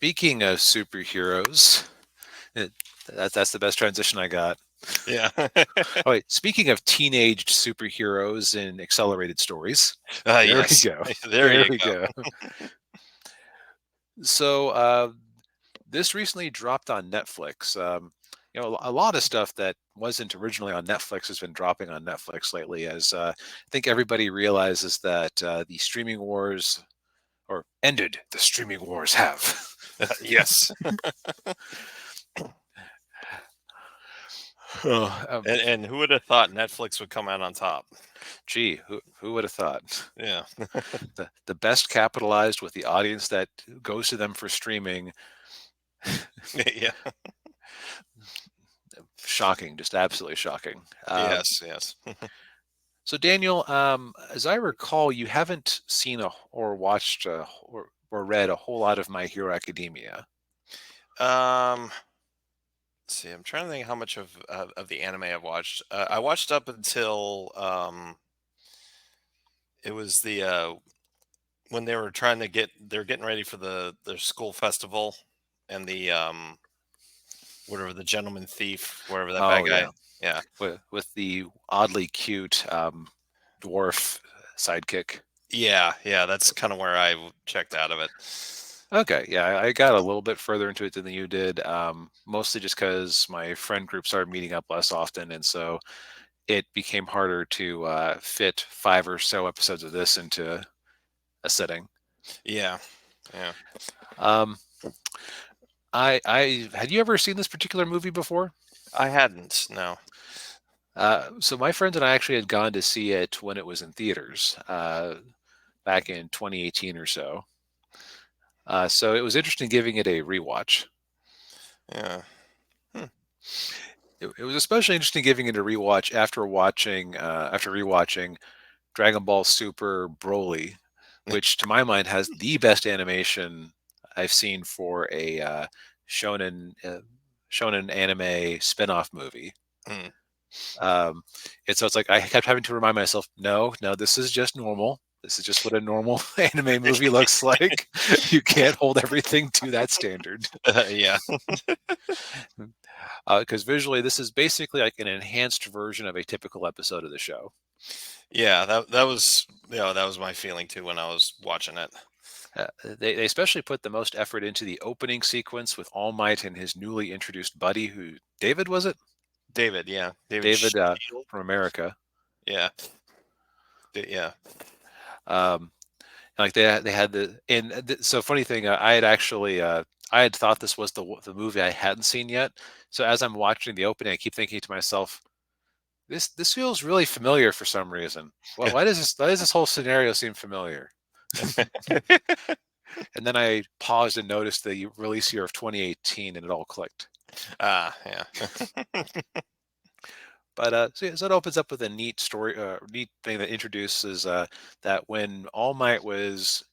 Speaking of superheroes, it, that's the best transition I got. Yeah. Oh wait, speaking of teenaged superheroes in accelerated stories, there we Yes. go. There There you we go. go. So this recently dropped on Netflix. A lot of stuff that wasn't originally on Netflix has been dropping on Netflix lately, as I think everybody realizes that the streaming wars, or ended, the streaming wars have. Yes. Oh, And who would have thought Netflix would come out on top? gee, who would have thought? Yeah. The best capitalized with the audience that goes to them for streaming. Yeah. Shocking, just absolutely shocking. Yes. Yes. So Daniel, as I recall, you haven't seen or watched or read a whole lot of My Hero Academia. Um. Let's see. I'm trying to think how much of the anime I've watched. I watched up until it was the when they were trying to they're getting ready for their school festival, and the whatever, the gentleman thief, whatever that bad Oh guy. yeah, Yeah. with the oddly cute dwarf sidekick. Yeah. Yeah. That's kind of where I checked out of it. Okay, yeah, I got a little bit further into it than you did, mostly just because my friend group started meeting up less often, and so it became harder to fit 5 or so episodes of this into a sitting. Yeah. Yeah. Um, I had you ever seen this particular movie before? I hadn't. No. So my friends and I actually had gone to see it when it was in theaters back in 2018 or so. So it was interesting giving it a rewatch. Yeah. Hmm. It was especially interesting giving it a rewatch after rewatching Dragon Ball Super Broly, which to my mind has the best animation I've seen for a shonen shonen anime spin-off movie. Mm. Um, and so it's like I kept having to remind myself, no, no, this is just normal. This is just what a normal anime movie looks like. You can't hold everything to that standard. Yeah. Because visually, this is basically like an enhanced version of a typical episode of the show. Yeah. That was, that was my feeling too when I was watching it. They especially put the most effort into the opening sequence with All Might and his newly introduced buddy, who David was it? David. Yeah. David David Shield. from America. Yeah. Yeah. Um, like they had so funny thing, I had actually I had thought this was the movie I hadn't seen yet. So as I'm watching the opening, I keep thinking to myself, this feels really familiar for some reason. Why does this whole scenario seem familiar? And then I paused and noticed the release year of 2018, and it all clicked. Yeah. But so it opens up with a neat story, neat thing that introduces that when All Might was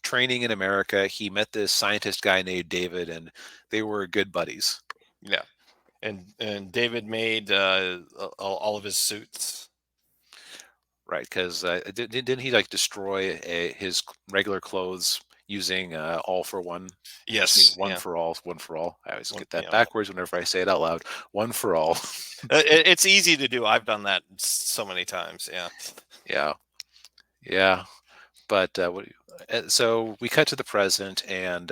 training in America, he met this scientist guy named David, and they were good buddies, Yeah. And David made all of his suits. right? Because didn't he like destroy his regular clothes using all for one? Excuse me, Yes. one Yeah. for all, one for all. I always One, get that backwards whenever I say it out loud. One for all. it's easy to do. I've done that so many times. Yeah. Yeah, yeah. But so we cut to the present, and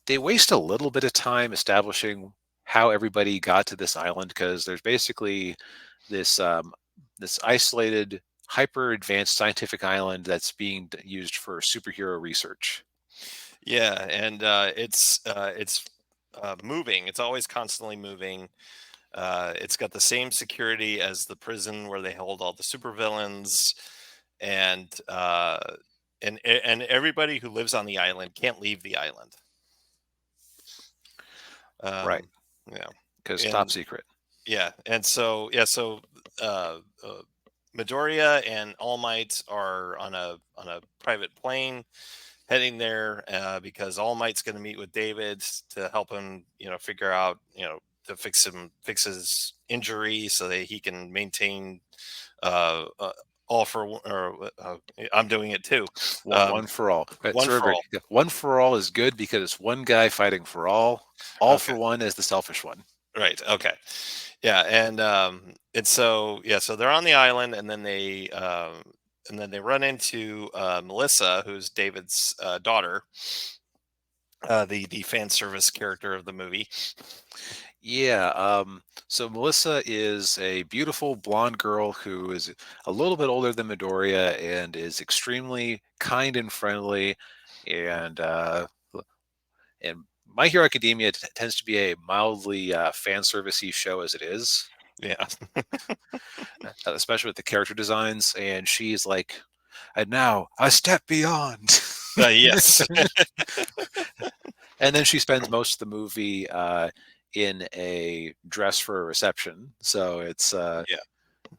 they waste a little bit of time establishing how everybody got to this island because there's basically this this isolated, hyper advanced scientific island that's being used for superhero research. Yeah. And it's moving. It's always constantly moving. It's got the same security as the prison where they hold all the supervillains, and and everybody who lives on the island can't leave the island. Right, Um, yeah, because top and secret. so uh, uh, Midoriya and All Might are on a private plane heading there because All Might's going to meet with David to help him, figure out, to fix his injury so that he can maintain all for one, or I'm doing it too. One for all. Right, One so for remember, all. yeah, one for all is good because it's one guy fighting for all. All Okay. for one is the selfish one. Right. Okay. Yeah. And so yeah. So they're on the island, and then they run into Melissa, who's David's daughter, the fan service character of the movie. Yeah. So Melissa is a beautiful blonde girl who is a little bit older than Midoriya and is extremely kind and friendly. And and My Hero Academia tends to be a mildly fan servicey show as it is, Yeah. especially with the character designs. And she's like, and now a step beyond. Yes. And then she spends most of the movie in a dress for a reception. So Yeah.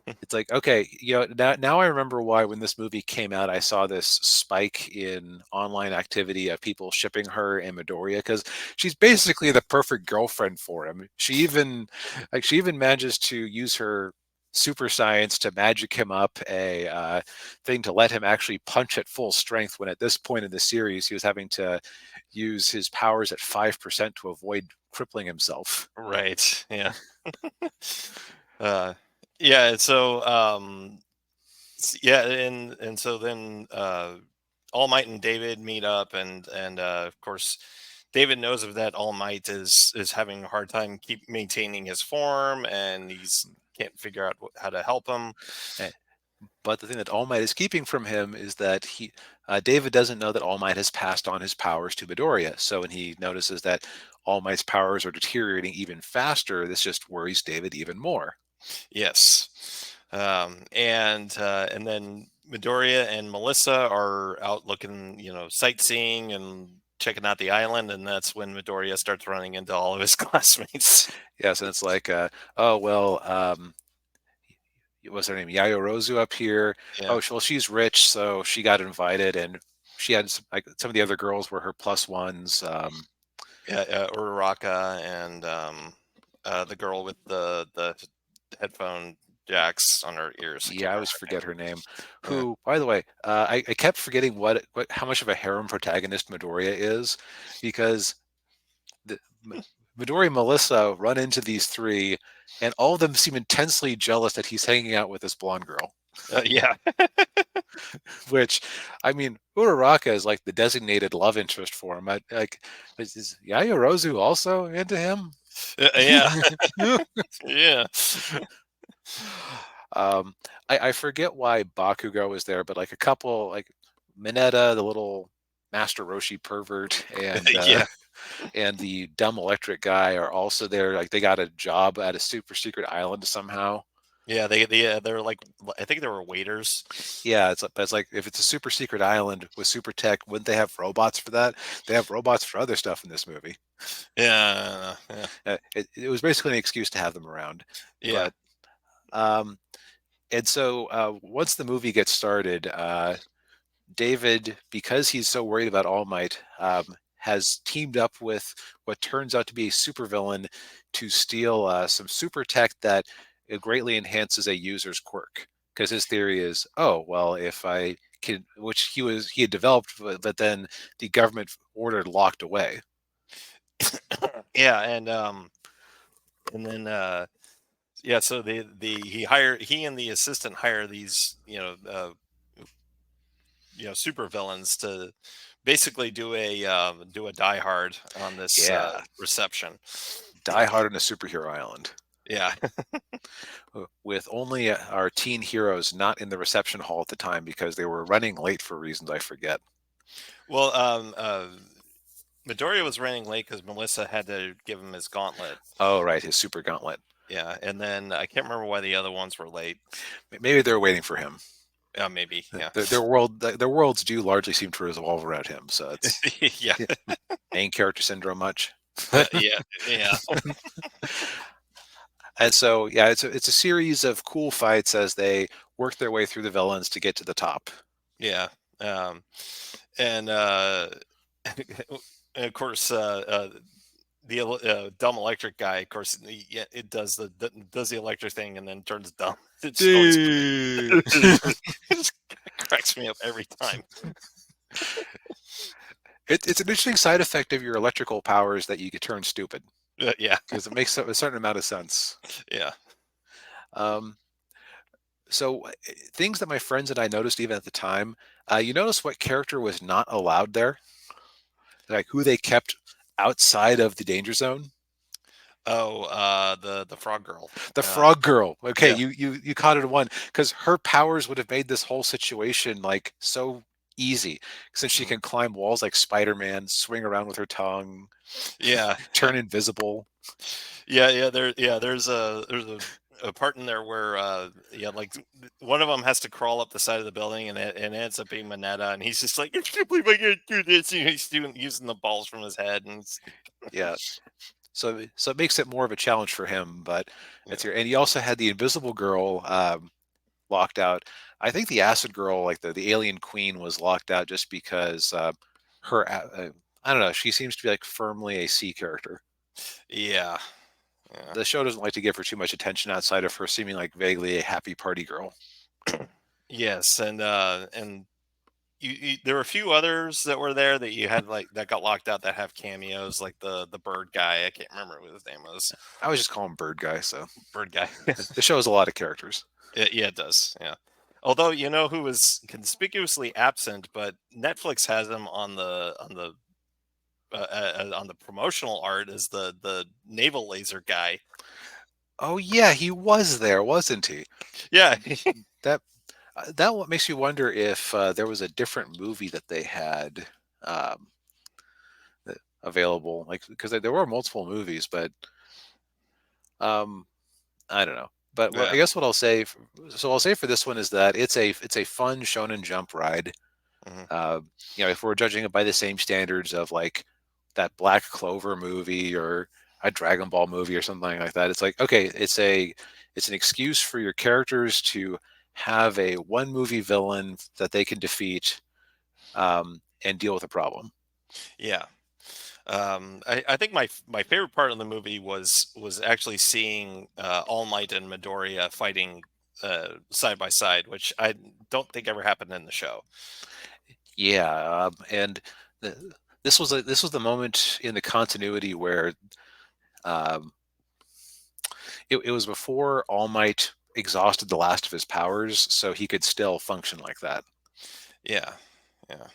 it's like, okay, now I remember why when this movie came out, I saw this spike in online activity of people shipping her and Midoriya because she's basically the perfect girlfriend for him. She even manages to use her super science to magic him up a thing to let him actually punch at full strength when at this point in the series he was having to use his powers at 5% to avoid crippling himself. Right. Yeah. uh, yeah. So yeah, and so then All Might and David meet up, and of course David knows of that All Might is having a hard time keep maintaining his form, and he's can't figure out how to help him. But the thing that All Might is keeping from him is that David doesn't know that All Might has passed on his powers to Midoriya. So when he notices that All Might's powers are deteriorating even faster, this just worries David even more. Yes. And then Midoriya and Melissa are out looking, sightseeing and checking out the island, and that's when Midoriya starts running into all of his classmates. Yes, and it's like, oh well, what's her name, Yayorozu up here? Yeah, Oh, well, she's rich, so she got invited, and she had some of the other girls were her plus ones. yeah, Uraraka and the girl with the headphone jacks on her ears. I can't Yeah, I remember always her name. forget her name. Yeah. Who, by the way, I kept forgetting how much of a harem protagonist Midoriya is, because the Midori and Melissa run into these three, and all of them seem intensely jealous that he's hanging out with this blonde girl. Yeah. Which, I mean, Uraraka is like the designated love interest for him. Is Yayorozu also into him? Yeah. Yeah. um, I forget why Bakugo is there, but like a couple, like Mineta, the little Master Roshi pervert, Yeah. and the dumb electric guy are also there. Like they got a job at a super secret island somehow. Yeah, they're like, I think they were waiters. Yeah, it's like if it's a super secret island with super tech, wouldn't they have robots for that? They have robots for other stuff in this movie. Yeah, yeah, It was basically an excuse to have them around. yeah, But um, and so once the movie gets started, David, because he's so worried about All Might, has teamed up with what turns out to be a supervillain to steal some super tech that greatly enhances a user's quirk. Because his theory is, oh well, if I can, which he had developed, but then the government ordered locked away. yeah, and then yeah. So he and the assistant hire these super villains to basically do a Die Hard on this Yeah, reception. Die Hard on a superhero island. Yeah. With only our teen heroes not in the reception hall at the time because they were running late for reasons I forget. Well, Midoriya was running late because Melissa had to give him his gauntlet. Oh, right, his super gauntlet. Yeah, and then I can't remember why the other ones were late. Maybe they're waiting for him. Maybe, yeah. Their worlds do largely seem to revolve around him. So it's Yeah. yeah, main character syndrome much. Yeah, yeah, And so yeah, it's a series of cool fights as they work their way through the villains to get to the top. yeah. Um, and and of course, the dumb electric guy, of course, yeah, it does the electric thing and then turns dumb. It's always Dude. it just cracks me up every time. It's an interesting side effect of your electrical powers that you get turned stupid Yeah, because it makes a certain amount of sense. yeah. Um, so things that my friends and I noticed even at the time, you notice what character was not allowed there, like who they kept outside of the danger zone. Oh, the frog girl. The frog girl. Okay, Yeah. you caught it at one because her powers would have made this whole situation like so easy since she Mhm. can climb walls like Spider-Man, swing around with her tongue, Yeah, yeah, turn invisible. yeah. There's a part in there where yeah, like one of them has to crawl up the side of the building, and it ends up being Mineta, and he's just like, I can't believe I can't do this. And he's using the balls from his head, and it's, Yeah, so it makes it more of a challenge for him. But it's yeah, here, and he also had the Invisible Girl locked out. I think the Acid Girl, like the Alien Queen, was locked out just because her. I don't know. She seems to be like firmly a C character. yeah, yeah. The show doesn't like to give her too much attention outside of her seeming like vaguely a happy party girl. Yes, and there were a few others that were there that you had like that got locked out that have cameos, like the bird guy. I can't remember what his name was. I was just calling Bird Guy. So Bird guy. the show has a lot of characters. Yeah, it does. Yeah. Although you know who was conspicuously absent, but Netflix has him on the promotional art as the naval laser guy. Oh yeah, he was there, wasn't he? Yeah, That that what makes you wonder if there was a different movie that they had um, available, like because there were multiple movies, but um, I don't know. But what, I yeah, guess what I'll say, so I'll say for this one is that it's a fun Shonen Jump ride. hmm Uh, if we're judging it by the same standards of like that Black Clover movie or a Dragon Ball movie or something like that, it's like okay, it's an excuse for your characters to have a one movie villain that they can defeat and deal with a problem. yeah. I think my favorite part of the movie was actually seeing All Might and Midoriya fighting side by side, which I don't think ever happened in the show. Yeah, and the, this was the moment in the continuity where um, it was before All Might exhausted the last of his powers, so he could still function like that. Yeah, yeah,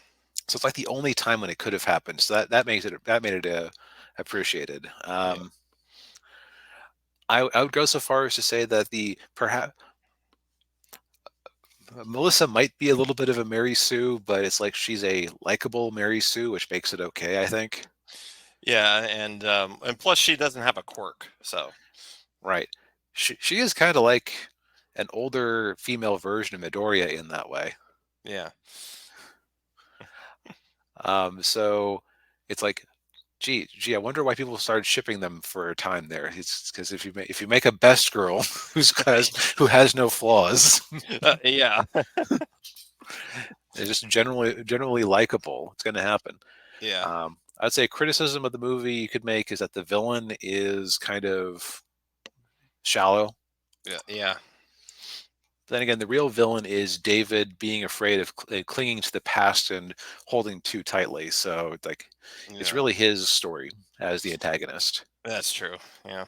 So it's like the only time when it could have happened. So that made it appreciated. yeah, I would go so far as to say that the perhaps Melissa might be a little bit of a Mary Sue, but it's like she's a likable Mary Sue, which makes it okay, I think. yeah, and plus she doesn't have a quirk, so Right. She is kind of like an older female version of Midoriya in that way. yeah, So it's like, gee, I wonder why people started shipping them for a time there. It's because if you make a best girl who has no flaws, yeah, it's just generally likable, it's going to happen. yeah, I'd say criticism of the movie you could make is that the villain is kind of shallow. yeah, yeah, Then again, the real villain is David being afraid of clinging to the past and holding too tightly. So like, it's yeah. really his story as the antagonist. That's true. Yeah,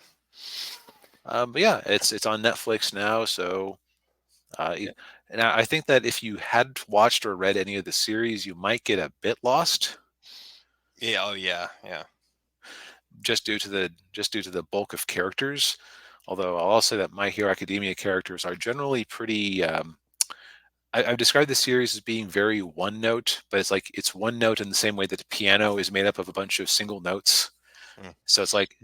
But yeah, it's on Netflix now. So yeah, and I think that if you hadn't watched or read any of the series, you might get a bit lost yeah. Oh, yeah, yeah, just due to the bulk of characters. Although I'll also say that My Hero Academia characters are generally pretty. I've described the series as being very one note, but it's like it's one note in the same way that the piano is made up of a bunch of single notes. mm, So it's like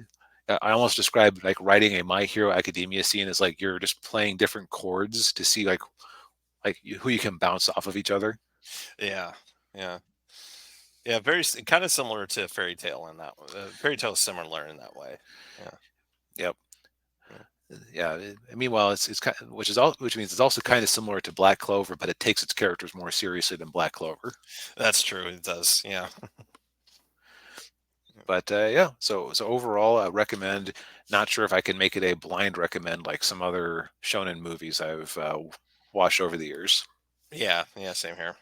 I almost describe like writing a My Hero Academia scene as like you're just playing different chords to see like who you can bounce off of each other. yeah, yeah, yeah. Very kind of similar to Fairy Tale in that. Fairy Tale is similar in that way. Yeah, Yep. yeah, Yeah. Meanwhile, it's kind which means it's also kind of similar to Black Clover, but it takes its characters more seriously than Black Clover. that's true. It does. Yeah, But yeah, so overall, I recommend. Not sure if I can make it a blind recommend like some other shonen movies I've watched over the years. Yeah, yeah, same here.